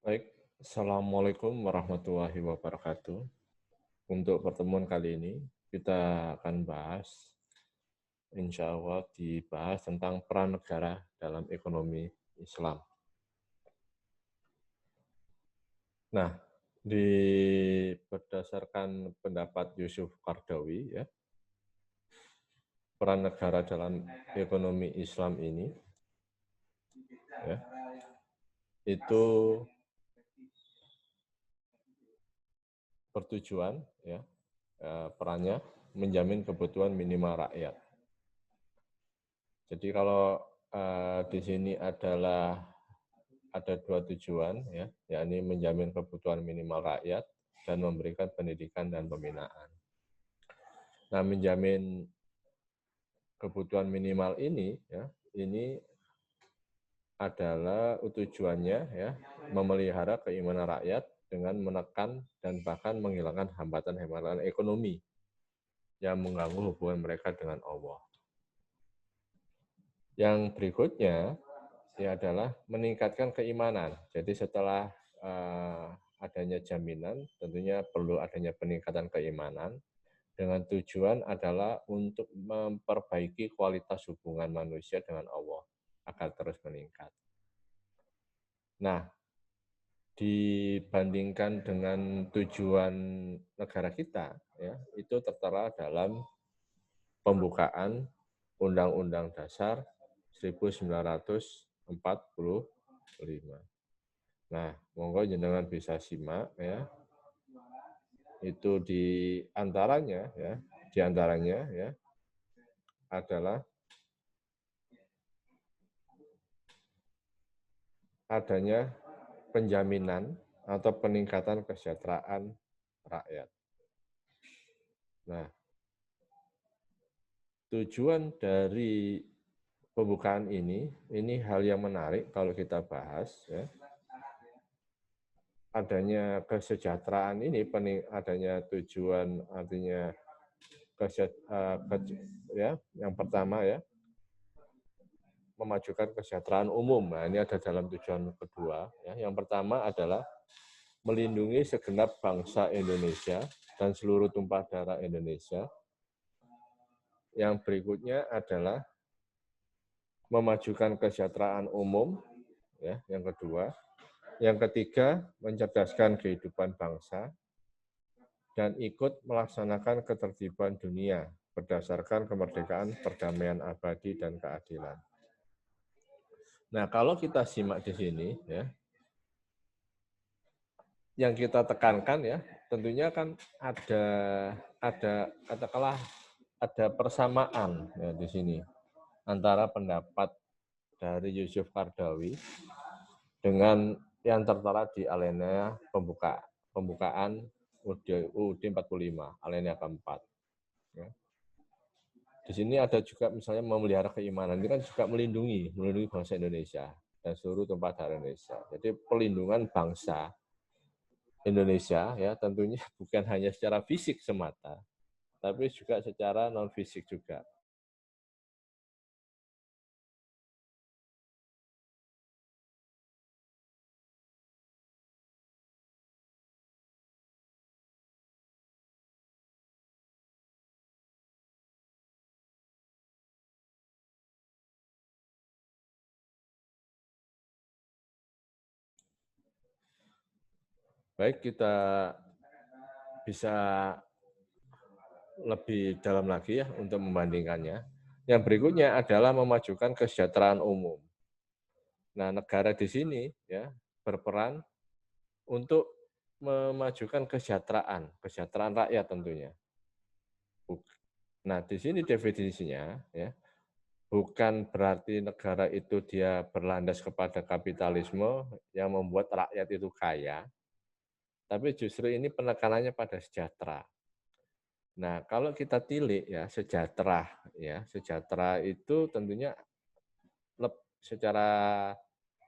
Baik, Assalamualaikum warahmatullahi wabarakatuh. Untuk pertemuan kali ini, kita akan bahas, insya Allah dibahas tentang peran negara dalam ekonomi Islam. Nah, berdasarkan pendapat Yusuf Qardawi, ya, peran negara dalam ekonomi Islam ini, ya, itu bertujuan, ya, perannya menjamin kebutuhan minimal rakyat. Jadi kalau di sini ada dua tujuan, ya, yakni menjamin kebutuhan minimal rakyat dan memberikan pendidikan dan pembinaan. Nah, menjamin kebutuhan minimal ini, ya, ini adalah tujuannya, ya, memelihara keimanan rakyat dengan menekan dan bahkan menghilangkan hambatan-hambatan ekonomi yang mengganggu hubungan mereka dengan Allah. Yang berikutnya ya adalah meningkatkan keimanan. Jadi setelah adanya jaminan, tentunya perlu adanya peningkatan keimanan dengan tujuan adalah untuk memperbaiki kualitas hubungan manusia dengan Allah agar terus meningkat. Nah, dibandingkan dengan tujuan negara kita, ya, itu tertera dalam pembukaan Undang-Undang Dasar 1945. Nah, monggo jenengan bisa simak, ya. Itu di antaranya ya adalah adanya penjaminan atau peningkatan kesejahteraan rakyat. Nah, tujuan dari pembukaan ini hal yang menarik kalau kita bahas, ya. Adanya kesejahteraan ini, adanya tujuan artinya ya, yang pertama ya, memajukan kesejahteraan umum. Nah, ini ada dalam tujuan kedua. Ya. Yang pertama adalah melindungi segenap bangsa Indonesia dan seluruh tumpah darah Indonesia. Yang berikutnya adalah memajukan kesejahteraan umum, ya, yang kedua. Yang ketiga, mencerdaskan kehidupan bangsa dan ikut melaksanakan ketertiban dunia berdasarkan kemerdekaan, perdamaian abadi, dan keadilan. Nah, kalau kita simak di sini, ya, yang kita tekankan ya, tentunya kan katakanlah ada persamaan ya di sini antara pendapat dari Yusuf Qardawi dengan yang tertera di alinea pembukaan UUD 45, alinea keempat. Ya. Di sini ada juga misalnya memelihara keimanan, ini kan juga melindungi bangsa Indonesia dan seluruh tumpah darah Indonesia. Jadi pelindungan bangsa Indonesia ya tentunya bukan hanya secara fisik semata, tapi juga secara non fisik juga. Baik, kita bisa lebih dalam lagi ya untuk membandingkannya. Yang berikutnya adalah memajukan kesejahteraan umum. Nah, negara di sini ya berperan untuk memajukan kesejahteraan rakyat tentunya. Nah, di sini definisinya ya, bukan berarti negara itu dia berlandas kepada kapitalisme yang membuat rakyat itu kaya, tapi justru ini penekanannya pada sejahtera. Nah, kalau kita tilik ya sejahtera itu tentunya secara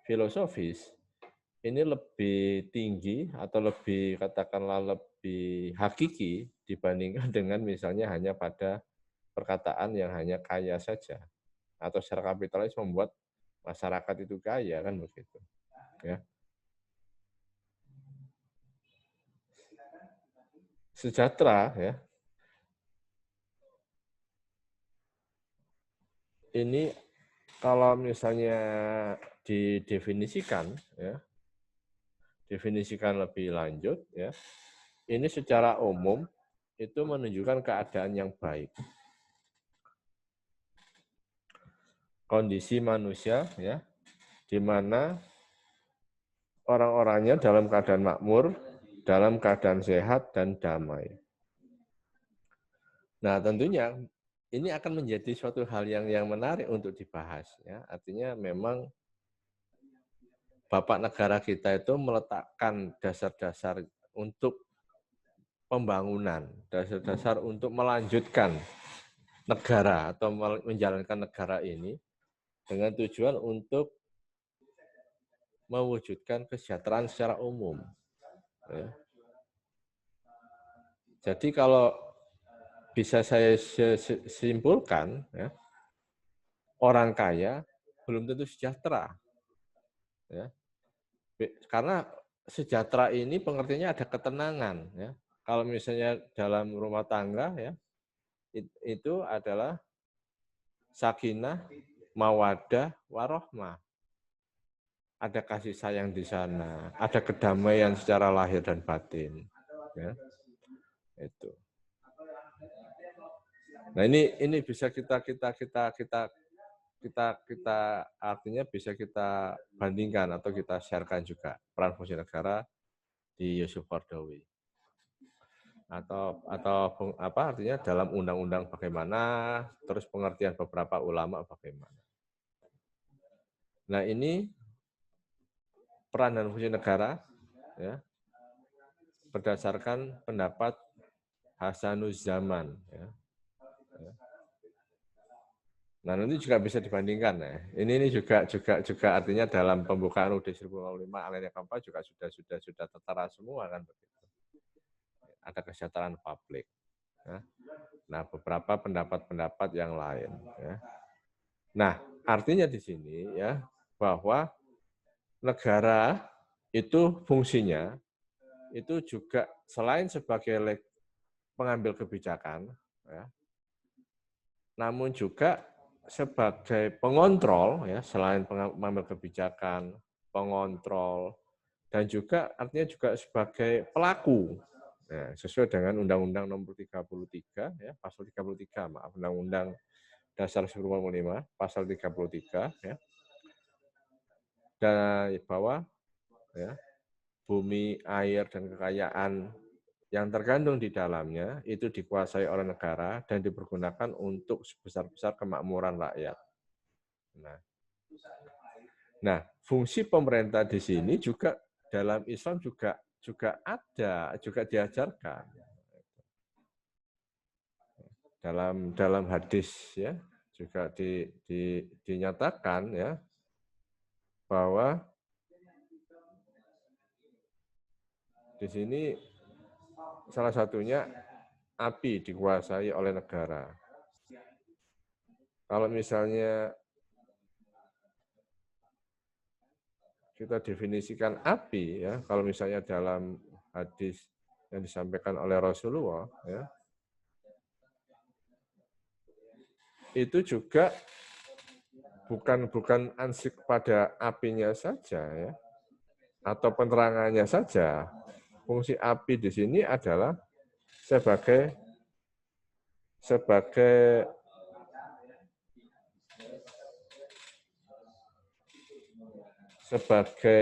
filosofis ini lebih tinggi atau lebih katakanlah lebih hakiki dibandingkan dengan misalnya hanya pada perkataan yang hanya kaya saja atau secara kapitalis membuat masyarakat itu kaya kan begitu ya. sejahtera ya. Ini kalau misalnya didefinisikan ya, definisikan lebih lanjut ya. Ini secara umum itu menunjukkan keadaan yang baik. Kondisi manusia ya, di mana orang-orangnya dalam keadaan makmur, dalam keadaan sehat dan damai. Nah, tentunya ini akan menjadi suatu hal yang menarik untuk dibahas ya. Artinya memang Bapak negara kita itu meletakkan dasar-dasar untuk pembangunan, dasar-dasar untuk melanjutkan negara atau menjalankan negara ini dengan tujuan untuk mewujudkan kesejahteraan secara umum. Ya. Jadi kalau bisa saya simpulkan, ya, orang kaya belum tentu sejahtera, ya. Karena sejahtera ini pengertiannya ada ketenangan, ya. Kalau misalnya dalam rumah tangga, ya, itu adalah sakinah, mawadah, warohmah. Ada kasih sayang di sana, ada kedamaian secara lahir dan batin, ya. Itu. Nah ini bisa kita artinya bisa kita bandingkan atau kita sharekan juga peran fungsi negara di Yusuf Qaradawi atau apa artinya dalam undang-undang bagaimana, terus pengertian beberapa ulama bagaimana. Nah ini peran dan fungsi negara ya berdasarkan pendapat Hasanuzzaman ya. Nah, nanti juga bisa dibandingkan ya. Ini juga artinya dalam pembukaan UUD 1055 alinea keempat juga sudah tertera semua kan begitu. Ada kesejahteraan publik. Ya. Nah, beberapa pendapat-pendapat yang lain ya. Nah, artinya di sini ya bahwa negara itu fungsinya itu juga selain sebagai pengambil kebijakan ya, namun juga sebagai pengontrol ya selain pengambil kebijakan, pengontrol dan juga artinya juga sebagai pelaku. Nah, sesuai dengan Undang-Undang Nomor 33 ya, Pasal 33, maaf, Undang-Undang Dasar 1945, Pasal 33 ya. Dan bahwa ya, bumi, air dan kekayaan yang terkandung di dalamnya itu dikuasai oleh negara dan dipergunakan untuk sebesar-besar kemakmuran rakyat. Nah, fungsi pemerintah di sini juga dalam Islam juga ada, juga diajarkan dalam hadis ya juga dinyatakan ya bahwa di sini salah satunya api dikuasai oleh negara. Kalau misalnya kita definisikan api ya, kalau misalnya dalam hadis yang disampaikan oleh Rasulullah ya, itu juga bukan ansik pada apinya saja ya, atau penerangannya saja. Fungsi api di sini adalah sebagai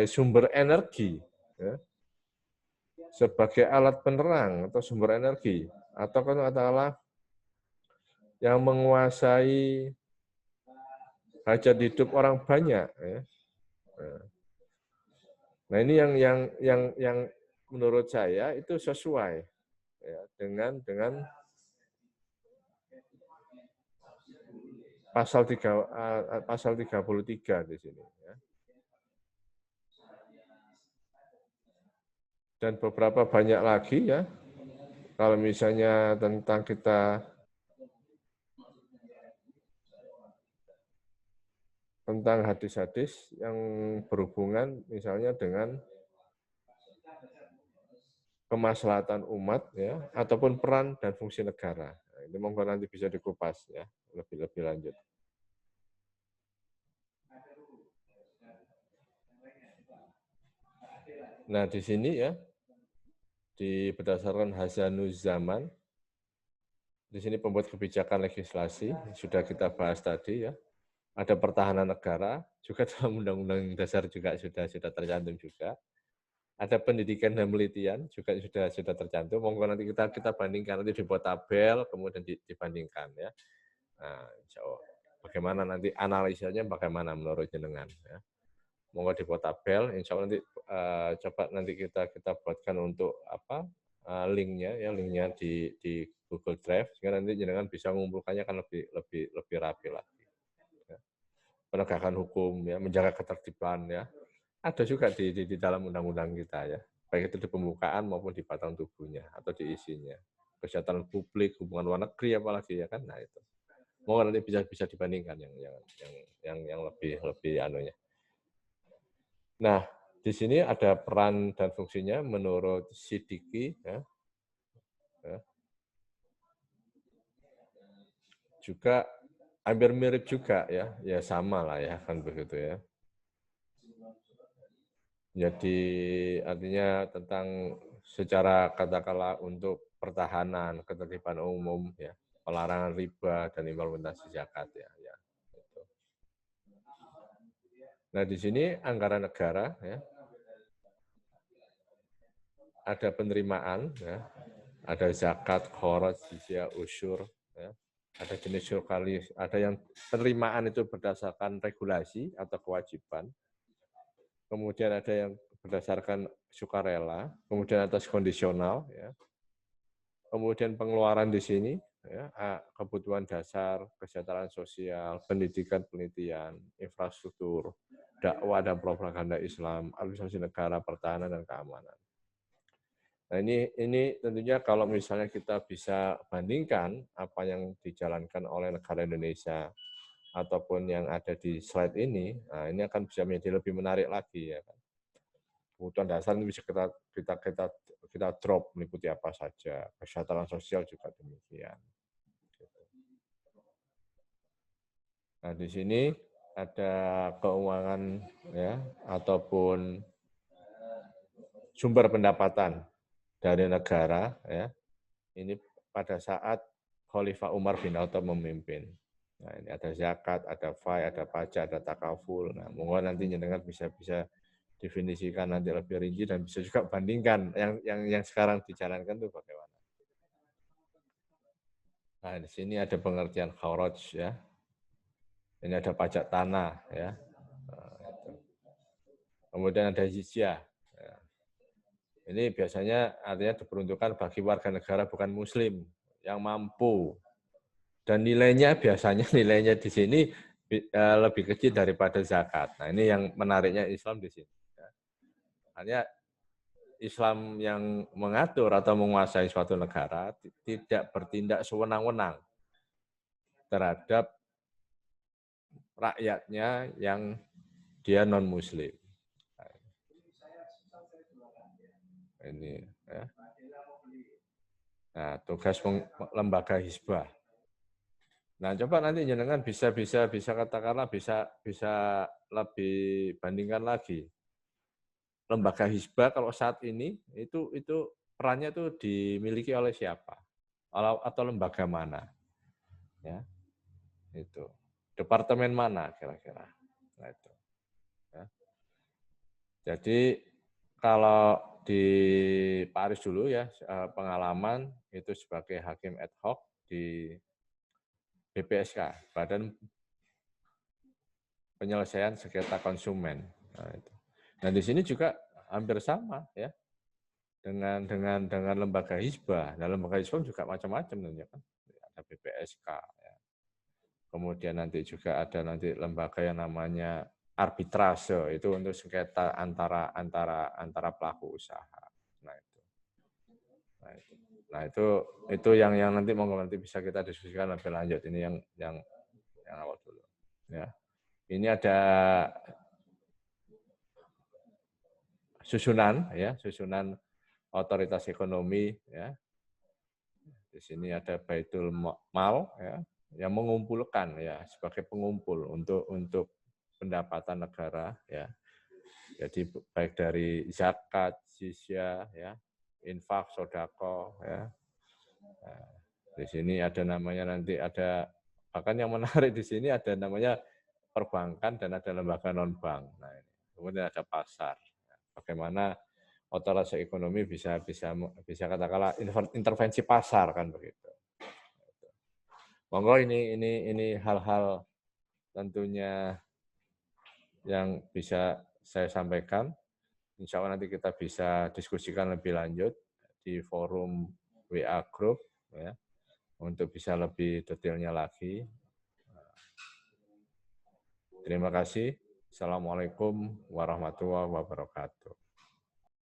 sumber energi, ya, sebagai alat penerang atau sumber energi, atau katakanlah yang menguasai hajat hidup orang banyak. Ya. Nah ini yang menurut saya itu sesuai ya, dengan pasal 33 di sini. Ya. Dan beberapa banyak lagi ya, kalau misalnya tentang tentang hadis-hadis yang berhubungan misalnya dengan kemaslahatan umat ya ataupun peran dan fungsi negara. Nah, ini monggo nanti bisa dikupas ya lebih lanjut. Nah, di sini ya berdasarkan Hasanuz Zaman, di sini pembuat kebijakan legislasi sudah kita bahas tadi ya. Ada pertahanan negara juga dalam Undang-Undang Dasar juga sudah tercantum juga. Ada pendidikan dan penelitian juga sudah tercantum. Monggo nanti kita bandingkan, nanti dibuat tabel kemudian dibandingkan ya. Nah, insya Allah. Bagaimana nanti analisanya bagaimana menurut jenengan ya. Monggo dibuat tabel, insya Allah nanti coba nanti kita buatkan untuk apa linknya di Google Drive sehingga nanti jenengan bisa mengumpulkannya kan lebih rapi lagi. Ya. Penegakan hukum ya, menjaga ketertiban ya. Ada juga di dalam undang-undang kita ya, baik itu di pembukaan maupun di batang tubuhnya atau di isinya. Kesehatan publik, hubungan luar negeri apalagi ya kan, nah itu. Mau nanti bisa dibandingkan yang lebih anunya. Nah, di sini ada peran dan fungsinya menurut Siddiqui ya. Juga hampir mirip juga ya sama lah ya kan begitu ya. Jadi artinya tentang secara katakanlah untuk pertahanan, ketertiban umum ya, pelarangan riba dan implementasi zakat ya. Gitu. Nah di sini anggaran negara ya, ada penerimaan ya, ada zakat, kharaj, jizyah, usyur ya. Ada jenis syurkali, ada yang penerimaan itu berdasarkan regulasi atau kewajiban. Kemudian ada yang berdasarkan sukarela, kemudian atas kondisional ya. Kemudian pengeluaran di sini ya, kebutuhan dasar, kesejahteraan sosial, pendidikan, penelitian, infrastruktur, dakwah dan propaganda Islam, administrasi negara, pertahanan dan keamanan. Nah, ini tentunya kalau misalnya kita bisa bandingkan apa yang dijalankan oleh negara Indonesia ataupun yang ada di slide ini, nah ini akan bisa menjadi lebih menarik lagi ya kan. Kebutuhan dasar ini bisa kita drop meliputi apa saja, kesejahteraan sosial juga demikian. Nah, di sini ada keuangan ya ataupun sumber pendapatan dari negara ya. Ini pada saat Khalifah Umar bin Khattab memimpin. Nah, ini ada zakat, ada fai, ada pajak, ada takaful. Nah, monggo nanti jenengan bisa definisikan nanti lebih rinci dan bisa juga bandingkan yang sekarang dijalankan itu bagaimana. Nah, di sini ada pengertian kharaj ya. Ini ada pajak tanah ya. Kemudian ada jizyah. Ya. Ini biasanya artinya diperuntukkan bagi warga negara bukan muslim yang mampu. Dan nilainya biasanya nilainya di sini lebih kecil daripada zakat. Nah, ini yang menariknya Islam di sini. Artinya Islam yang mengatur atau menguasai suatu negara tidak bertindak sewenang-wenang terhadap rakyatnya yang dia non-muslim. Ini ya. Nah, tugas lembaga hizbah. Nah, coba nanti jenengan bisa katakanlah bisa lebih bandingkan lagi. Lembaga hizbah kalau saat ini itu perannya itu dimiliki oleh siapa? Atau lembaga mana? Ya. Itu. Departemen mana kira-kira? Nah, itu. Ya. Jadi kalau di Paris dulu ya pengalaman itu sebagai hakim ad hoc di BPSK, Badan Penyelesaian Sengketa Konsumen. Nah, itu. Dan di sini juga hampir sama ya dengan lembaga hizbah. Nah, lembaga hizbah juga macam-macam tentunya kan. Ada BPSK ya. Kemudian nanti juga ada nanti lembaga yang namanya arbitrase, itu untuk sengketa antara pelaku usaha. Nah, itu yang nanti monggo nanti bisa kita diskusikan lebih lanjut. Ini yang awal dulu. Ya. Ini ada susunan otoritas ekonomi, ya. Di sini ada Baitul Mal, ya, yang mengumpulkan, ya, sebagai pengumpul untuk pendapatan negara, ya. Jadi baik dari zakat, jizyah, ya, infak, sodako, ya. Nah, di sini ada namanya nanti ada, bahkan yang menarik di sini ada namanya perbankan dan ada lembaga non bank. Nah, kemudian ada pasar. Bagaimana otoritas ekonomi bisa katakanlah intervensi pasar kan begitu. Monggo ini hal-hal tentunya yang bisa saya sampaikan. Insya Allah nanti kita bisa diskusikan lebih lanjut di forum WA Group, ya, untuk bisa lebih detailnya lagi. Terima kasih. Assalamualaikum warahmatullahi wabarakatuh.